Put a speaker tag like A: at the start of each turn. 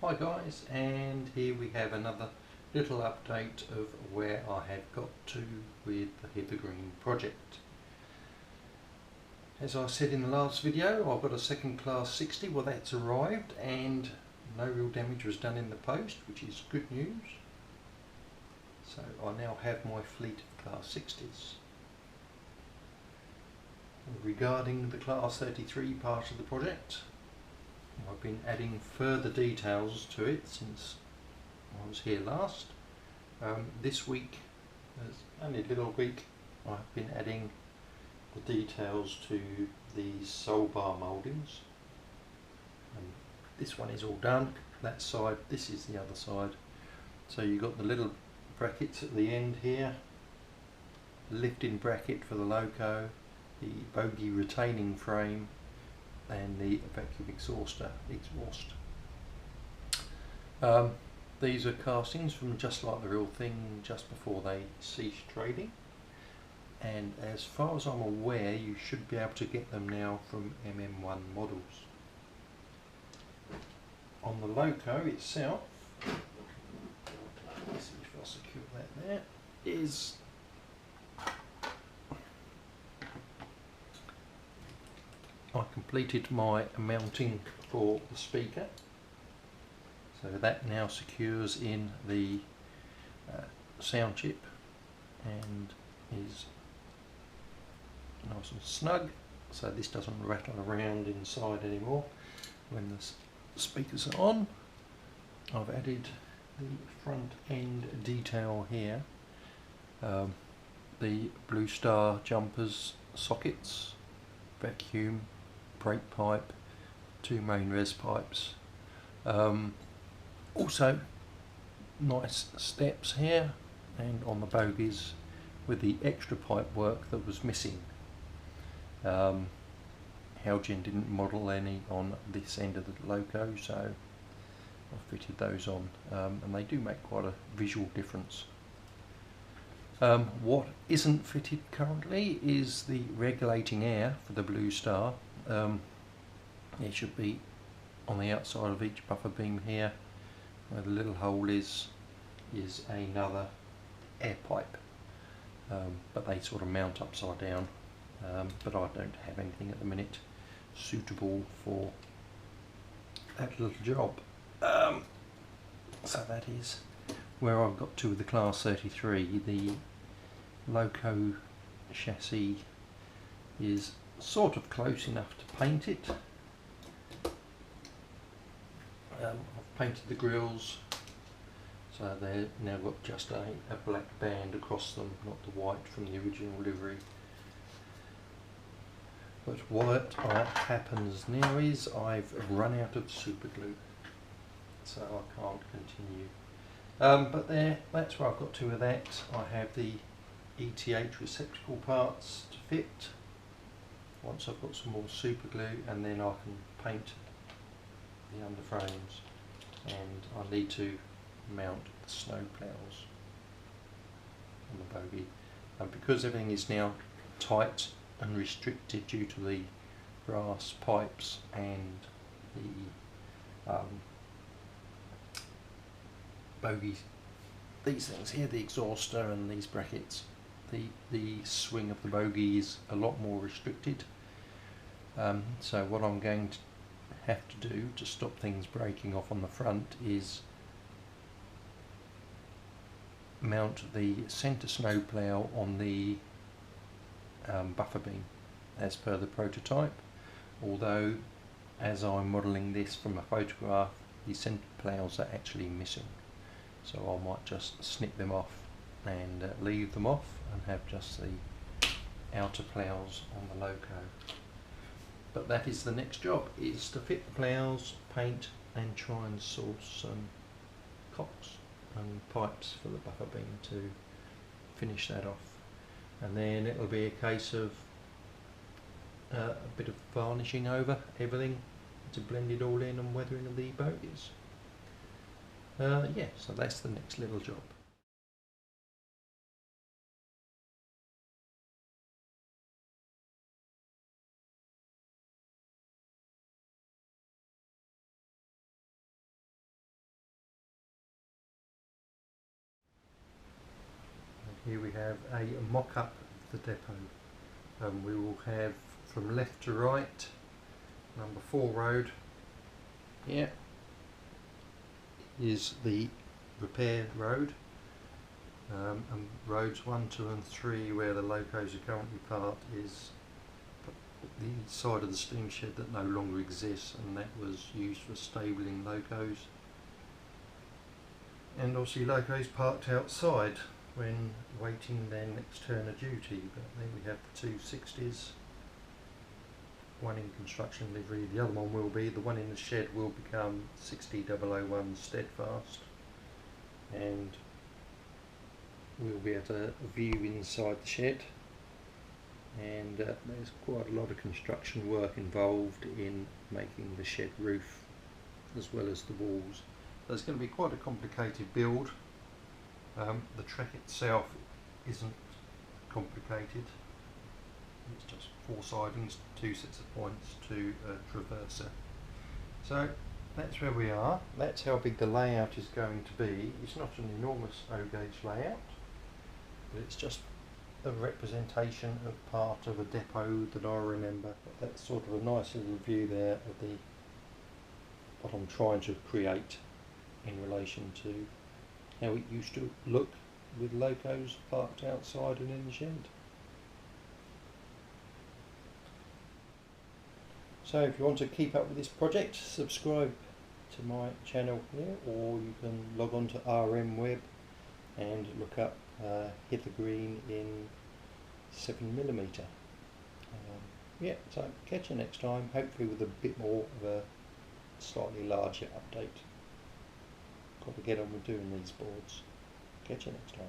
A: Hi guys, and here we have another little update of where I have got to with the Hither Green project. As I said in the last video, I've got a second class 60, well that's arrived and no real damage was done in the post, which is good news. So I now have my fleet of class 60s. Regarding the class 33 part of the project, I've been adding further details to it since I was here last. This week, only a little week, I've been adding the details to these sole bar mouldings. This one is all done, that side, this is the other side. So you've got the little brackets at the end here, the lifting bracket for the Loco, the bogie retaining frame, and the vacuum exhaust. These are castings from just like the real thing just before they ceased trading, and as far as I'm aware you should be able to get them now from MM1 models. On the Loco itself, let's see if I'll secure that there, is I completed my mounting for the speaker, so that now secures in the sound chip and is nice and snug, so this doesn't rattle around inside anymore when the speakers are on. I've added the front end detail here, the Blue Star jumpers sockets, vacuum, brake pipe, two main res pipes. Also nice steps here and on the bogies with the extra pipe work that was missing. Heljan didn't model any on this end of the Loco, so I fitted those on, and they do make quite a visual difference. What isn't fitted currently is the regulating air for the Blue Star. It should be on the outside of each buffer beam here, where the little hole is another air pipe, but they sort of mount upside down, but I don't have anything at the minute suitable for that little job. So that is where I've got to with the class 33. The Loco chassis is sort of close enough to paint it. I've painted the grills, so they've now got just a black band across them, not the white from the original livery. But what happens now is I've run out of super glue, so I can't continue. But that's where I've got to with that. I have the ETH receptacle parts to fit. Once I've got some more super glue, and then I can paint the underframes, and I need to mount the snow ploughs on the bogie. And because everything is now tight and restricted due to the brass pipes and the bogies, these things here, the exhauster and these brackets, the swing of the bogie is a lot more restricted. So what I'm going to have to do to stop things breaking off on the front is mount the centre snow plough on the buffer beam as per the prototype, although as I'm modelling this from a photograph the centre ploughs are actually missing, so I might just snip them off and leave them off and have just the outer ploughs on the Loco. But that is the next job, is to fit the ploughs, paint, and try and source some cocks and pipes for the buffer beam to finish that off. And then it'll be a case of a bit of varnishing over everything to blend it all in and weathering of the bogies. Yeah, so that's the next little job. Here we have a mock-up of the depot. We will have from left to right, number 4 road. Here is the repair road, and roads 1, 2 and 3 where the locos are currently parked is the side of the steam shed that no longer exists, and that was used for stabling locos. And obviously locos parked outside when waiting their next turn of duty. But then we have the 260s, one in construction livery, the other one will be, the one in the shed will become 60001 Steadfast, and we'll be able to view inside the shed. And there's quite a lot of construction work involved in making the shed roof as well as the walls. So it's going to be quite a complicated build. The track itself isn't complicated, it's just 4 sidings, 2 sets of points, 2 traverser. So that's where we are. That's how big the layout is going to be. It's not an enormous O-gauge layout, but it's just a representation of part of a depot that I remember. That's sort of a nice little view there of what I'm trying to create in relation to how it used to look with locos parked outside and in the shed. So if you want to keep up with this project, subscribe to my channel here, or you can log on to RM Web and look up Hither Green in 7mm. Yeah, so catch you next time, hopefully with a bit more of a slightly larger update. Got to get on with doing these boards. Catch you next time.